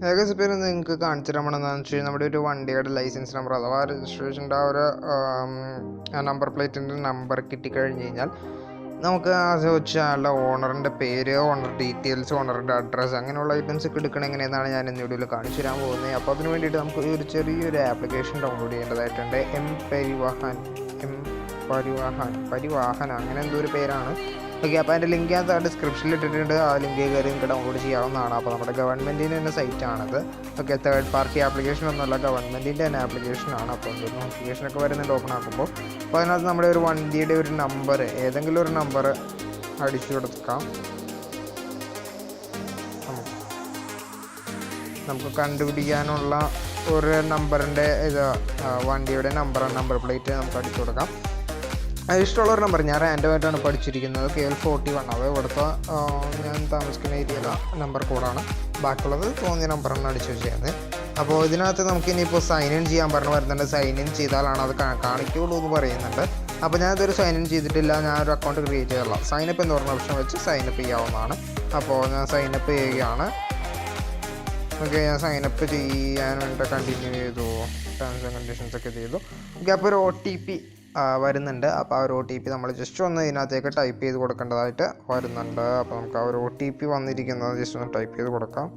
ഏകദേശം പേര് നിങ്ങൾക്ക് കാണിച്ചു തരണമെന്ന് വെച്ചാൽ നമ്മുടെ ഒരു വണ്ടിയുടെ ലൈസൻസ് നമ്പർ അഥവാ രജിസ്ട്രേഷൻ്റെ ആ ഒരു നമ്പർ പ്ലേറ്റിൻ്റെ നമ്പർ കിട്ടിക്കഴിഞ്ഞ് കഴിഞ്ഞാൽ നമുക്ക് അത് വെച്ചാൽ ഓണറിൻ്റെ പേര്, ഓണർ ഡീറ്റെയിൽസ്, ഓണറിൻ്റെ അഡ്രസ്സ് അങ്ങനെയുള്ള ഐറ്റംസ് ഒക്കെ എടുക്കണം എങ്ങനെയെന്നാണ് ഞാൻ ഇന്ന് വീഡിയോയിൽ കാണിച്ചു തരാൻ പോകുന്നത്. അപ്പോൾ അതിന് വേണ്ടിയിട്ട് നമുക്ക് ഒരു ചെറിയൊരു ആപ്ലിക്കേഷൻ ഡൗൺലോഡ് ചെയ്യേണ്ടതായിട്ടുണ്ട്. പരിവാഹൻ അങ്ങനെ എന്തോ ഒരു പേരാണ്. ഓക്കെ, അപ്പോൾ അതിൻ്റെ ലിങ്ക് ഞാൻ ഡിസ്ക്രിപ്ഷനിൽ ഇട്ടിട്ടുണ്ട്. ആ ലിങ്ക് കയറി നിങ്ങൾക്ക് ഡൗൺലോഡ് ചെയ്യാവുന്നതാണ്. അപ്പോൾ നമ്മുടെ ഗവൺമെൻറ്റിൻ്റെ തന്നെ സൈറ്റാണത്. ഓക്കെ, തേർഡ് പാർട്ടി ആപ്ലിക്കേഷൻ ഒന്നുമല്ല, ഗവൺമെൻറ്റിൻ്റെ തന്നെ ആപ്ലിക്കേഷനാണ്. അപ്പോൾ നോട്ടിഫിക്കേഷനൊക്കെ വരുന്നുണ്ട് ഓപ്പൺ ആക്കുമ്പോൾ. അപ്പോൾ അതിനകത്ത് നമ്മുടെ ഒരു വണ്ടിയുടെ ഒരു നമ്പർ, ഏതെങ്കിലും ഒരു നമ്പർ അടിച്ചു കൊടുക്കാം. നമുക്ക് കണ്ടുപിടിക്കാനുള്ള ഒരു നമ്പറിൻ്റെ വണ്ടിയുടെ നമ്പർ പ്ലേറ്റ് നമുക്ക് അടിച്ചു കൊടുക്കാം. ഇഷ്ടമുള്ളൊരു നമ്പർ, ഞാൻ റാൻഡമായിട്ടാണ് പഠിച്ചിരിക്കുന്നത്. KL41 അത് ഇവിടുത്തെ ഞാൻ താമസിക്കുന്ന ഏരിയയിലെ നമ്പർ കോഡാണ്. ബാക്കിയുള്ളത് തോന്നിയ നമ്പറാണ് അടിച്ചു വെച്ചിരുന്നത്. അപ്പോൾ ഇതിനകത്ത് നമുക്ക് ഇനിയിപ്പോൾ സൈൻ ഇൻ ചെയ്യാൻ വരുന്നുണ്ട്. സൈൻ ഇൻ ചെയ്താലാണ് അത് കാണിക്കുള്ളൂ എന്ന് പറയുന്നുണ്ട്. അപ്പോൾ ഞാനിതൊരു സൈൻ ഇൻ ചെയ്തിട്ടില്ല, ഞാനൊരു അക്കൗണ്ട് ക്രിയേറ്റ് ചെയ്തില്ല. സൈനപ്പ് എന്ന് പറഞ്ഞ ഓപ്ഷൻ വെച്ച് സൈനപ്പ് ചെയ്യാവുന്നതാണ്. അപ്പോൾ ഞാൻ സൈനപ്പ് ചെയ്യുകയാണ്. ഓക്കെ, ഞാൻ സൈനപ്പ് ചെയ്യാൻ വേണ്ടി കണ്ടിന്യൂ ചെയ്തു, ടേംസ് ആൻഡ് കണ്ടീഷൻസ് ഒക്കെ ചെയ്തു. ഓക്കെ, അപ്പോൾ ഒരു OTP വരുന്നുണ്ട്. അപ്പോൾ ആ ഒരു OTP നമ്മൾ ജസ്റ്റ് ഒന്ന് ഇതിനകത്തേക്ക് ടൈപ്പ് ചെയ്ത് കൊടുക്കേണ്ടതായിട്ട് വരുന്നുണ്ട്. അപ്പോൾ നമുക്ക് ആ ഒരു OTP വന്നിരിക്കുന്നത് ജസ്റ്റ് ഒന്ന് ടൈപ്പ് ചെയ്ത് കൊടുക്കാം.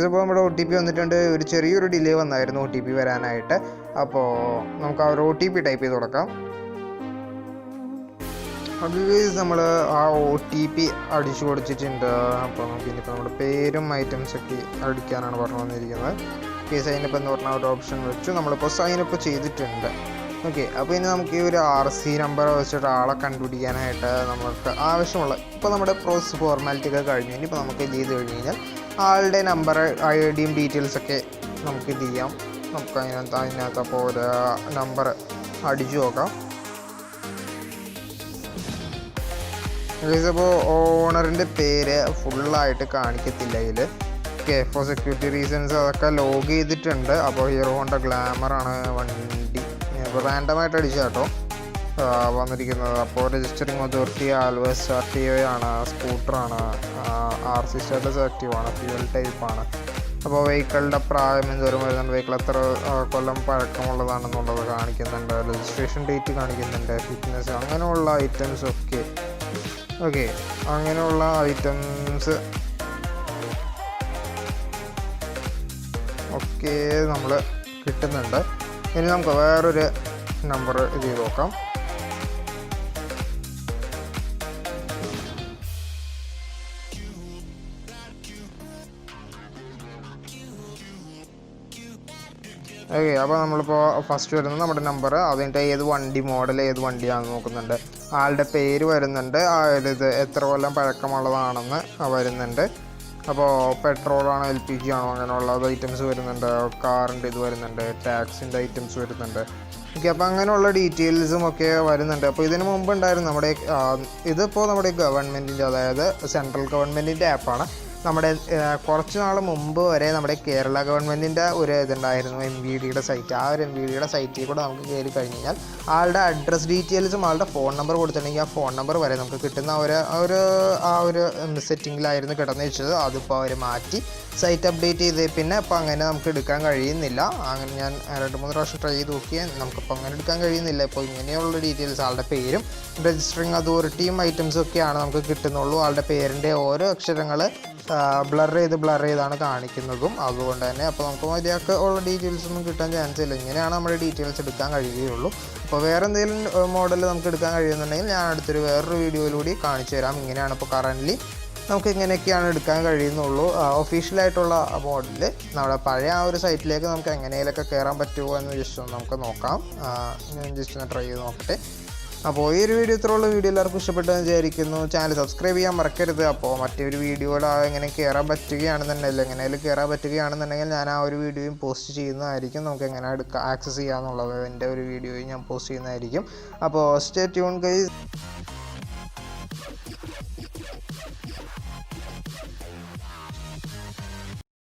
ഇപ്പോൾ നമ്മുടെ OTP വന്നിട്ടുണ്ട്. ഒരു ചെറിയൊരു ഡിലേ വന്നായിരുന്നു OTP വരാനായിട്ട്. അപ്പോൾ നമുക്ക് ആ ഒരു OTP ടൈപ്പ് ചെയ്ത് കൊടുക്കാം. അത് നമ്മൾ ആ OTP അടിച്ചു കൊടുത്തിട്ടുണ്ട്. അപ്പോൾ നമുക്ക് ഇനിയിപ്പോൾ നമ്മുടെ പേരും ഐറ്റംസൊക്കെ അടിക്കാനാണ് പറഞ്ഞു വന്നിരിക്കുന്നത്. സൈനപ്പ് എന്ന് പറഞ്ഞ ഒരു ഓപ്ഷൻ വെച്ചു നമ്മളിപ്പോൾ സൈനപ്പ് ചെയ്തിട്ടുണ്ട്. ഓക്കെ, അപ്പോൾ ഇനി നമുക്ക് ഈ ഒരു RC നമ്പർ വെച്ചിട്ട് ആളെ കണ്ടുപിടിക്കാനായിട്ട് നമുക്ക് ആവശ്യമുള്ള, ഇപ്പോൾ നമ്മുടെ പ്രോസസ് ഫോർമാലിറ്റി ഒക്കെ കഴിഞ്ഞു. ഇനിയിപ്പോൾ നമുക്ക് ഇത് ചെയ്ത് കഴിഞ്ഞ് കഴിഞ്ഞാൽ ആളുടെ നമ്പർ, IDയും ഡീറ്റെയിൽസൊക്കെ നമുക്ക് ഇത് ചെയ്യാം. നമുക്ക് അതിനകത്ത് അപ്പോൾ ഒരു നമ്പർ അടിച്ചു നോക്കാം. അപ്പോൾ ഓണറിൻ്റെ പേര് ഫുള്ളായിട്ട് കാണിക്കത്തില്ല ഇതിൽ. ഓക്കെ, ഫോർ സെക്യൂരിറ്റി റീസൺസ് അതൊക്കെ ലോഗ് ചെയ്തിട്ടുണ്ട്. അപ്പോൾ ഹീറോ ഹോണ്ട ഗ്ലാമറാണ് വണ്ടി. ഇപ്പോൾ റാൻഡമായിട്ട് അടിച്ച കേട്ടോ വന്നിരിക്കുന്നത്. അപ്പോൾ രജിസ്റ്ററിങ് അതോറിറ്റി ആൽവസ് RTO ആണ്, സ്കൂട്ടറാണ്, RC സ്റ്റാറ്റസ് ആക്റ്റീവാണ്, ഫ്യൂവൽ ടൈപ്പാണ്. അപ്പോൾ വെഹിക്കിളുടെ പ്രായം എന്തോരം വരുന്നുണ്ട്, വെഹിക്കിൾ എത്ര കൊല്ലം പഴക്കമുള്ളതാണെന്നുള്ളത് കാണിക്കുന്നുണ്ട്, രജിസ്ട്രേഷൻ ഡേറ്റ് കാണിക്കുന്നുണ്ട്, ഫിറ്റ്നസ്, അങ്ങനെയുള്ള ഐറ്റംസ് ഒക്കെ. ഓക്കെ, അങ്ങനെയുള്ള ഐറ്റംസ് ഒക്കെ നമ്മൾ കിട്ടുന്നുണ്ട്. ഇനി നമുക്ക് വേറൊരു നമ്പർ ഇത് ചെയ്ത് നോക്കാം. ഓക്കെ, അപ്പോൾ നമ്മളിപ്പോൾ ഫസ്റ്റ് വരുന്നത് നമ്മുടെ നമ്പർ, അതിൻ്റെ ഏത് വണ്ടി മോഡൽ, ഏത് വണ്ടിയാണെന്ന് നോക്കുന്നുണ്ട്. ആളുടെ പേര് വരുന്നുണ്ട്, ഇത് എത്ര കൊല്ലം പഴക്കമുള്ളതാണെന്ന് വരുന്നുണ്ട്. അപ്പോൾ പെട്രോളാണോ LPG ആണോ അങ്ങനെയുള്ള ഐറ്റംസ് വരുന്നുണ്ട്. കാറിൻ്റെ ഇത് വരുന്നുണ്ട്, ടാക്സിൻ്റെ ഐറ്റംസ് വരുന്നുണ്ട്. ഓക്കെ, അപ്പോൾ അങ്ങനെയുള്ള ഡീറ്റെയിൽസും ഒക്കെ വരുന്നുണ്ട്. അപ്പോൾ ഇതിന് മുമ്പ് ഉണ്ടായിരുന്നു നമ്മുടെ ഇതിപ്പോൾ നമ്മുടെ ഗവൺമെൻറ്റിൻ്റെ, അതായത് സെൻട്രൽ ഗവൺമെൻറ്റിൻ്റെ ആപ്പാണ്. നമ്മുടെ കുറച്ച് നാൾ മുമ്പ് വരെ നമ്മുടെ കേരള ഗവൺമെൻറ്റിൻ്റെ ഒരു ഇതുണ്ടായിരുന്നു, MVDയുടെ സൈറ്റ്. ആ ഒരു MVDയുടെ സൈറ്റിൽ കൂടെ നമുക്ക് കയറി കഴിഞ്ഞ് കഴിഞ്ഞാൽ ആളുടെ അഡ്രസ് ഡീറ്റെയിൽസും ആളുടെ ഫോൺ നമ്പർ കൊടുത്തിട്ടുണ്ടെങ്കിൽ ആ ഫോൺ നമ്പർ വരെ നമുക്ക് കിട്ടുന്ന ആ ഒരു സെറ്റിങ്ങിലായിരുന്നു കിടന്നു വെച്ചത്. അതിപ്പോൾ അവർ മാറ്റി സൈറ്റ് അപ്ഡേറ്റ് ചെയ്ത് പിന്നെ ഇപ്പോൾ അങ്ങനെ നമുക്ക് എടുക്കാൻ കഴിയുന്നില്ല. അങ്ങനെ ഞാൻ 2-3 പ്രാവശ്യം ട്രൈ ചെയ്ത് നോക്കിയാൽ നമുക്കിപ്പോൾ അങ്ങനെ എടുക്കാൻ കഴിയുന്നില്ല. ഇപ്പോൾ ഇങ്ങനെയുള്ള ഡീറ്റെയിൽസ്, ആളുടെ പേരും രജിസ്റ്ററിങ് അതോറിറ്റിയും ഐറ്റംസും ഒക്കെയാണ് നമുക്ക് കിട്ടുന്നുള്ളൂ. ആളുടെ പേരിൻ്റെ ഓരോ അക്ഷരങ്ങൾ ബ്ലർ ചെയ്താണ് കാണിക്കുന്നതും. അതുകൊണ്ട് തന്നെ അപ്പോൾ നമുക്ക് മര്യാദക്ക് ഉള്ള ഡീറ്റെയിൽസ് ഒന്നും കിട്ടാൻ ചാൻസ് ഇല്ല. ഇങ്ങനെയാണ് നമ്മുടെ ഡീറ്റെയിൽസ് എടുക്കാൻ കഴിയുകയുള്ളൂ. അപ്പോൾ വേറെ എന്തെങ്കിലും മോഡൽ നമുക്ക് എടുക്കാൻ കഴിയുന്നുണ്ടെങ്കിൽ ഞാൻ അടുത്തൊരു വേറൊരു വീഡിയോയിലൂടെ കാണിച്ചു തരാം. ഇങ്ങനെയാണ് ഇപ്പോൾ കറൻ്റ്ലി നമുക്ക് ഇങ്ങനെയൊക്കെയാണ് എടുക്കാൻ കഴിയുന്നുള്ളൂ. ഒഫീഷ്യലായിട്ടുള്ള മോഡൽ നമ്മുടെ പഴയ ആ ഒരു സൈറ്റിലേക്ക് നമുക്ക് എങ്ങനെയൊക്കെ കയറാൻ പറ്റുമോ എന്ന് ജസ്റ്റ് ഒന്ന് നമുക്ക് നോക്കാം. ഞാൻ ജസ്റ്റ് ഒന്ന് ട്രൈ ചെയ്ത് നോക്കട്ടെ. അപ്പോൾ ഈ ഒരു വീഡിയോ ഇത്രയുള്ള വീഡിയോ എല്ലാവർക്കും ഇഷ്ടപ്പെട്ടെന്ന് വിചാരിക്കുന്നു. ചാനൽ സബ്സ്ക്രൈബ് ചെയ്യാൻ മറക്കരുത്. അപ്പോൾ മറ്റൊരു വീഡിയോയിൽ എങ്ങനെ കയറാൻ പറ്റുകയാണെന്നുണ്ടെങ്കിൽ, എങ്ങനെയാലും കയറാൻ പറ്റുകയാണെന്നുണ്ടെങ്കിൽ ഞാൻ ആ ഒരു വീഡിയോയും പോസ്റ്റ് ചെയ്യുന്നതായിരിക്കും. നമുക്ക് എങ്ങനെ ആക്സസ് ചെയ്യാമെന്നുള്ളത് എൻ്റെ ഒരു വീഡിയോയും ഞാൻ പോസ്റ്റ് ചെയ്യുന്നതായിരിക്കും. അപ്പോൾ സ്റ്റേ ട്യൂൺ ഗൈസ്.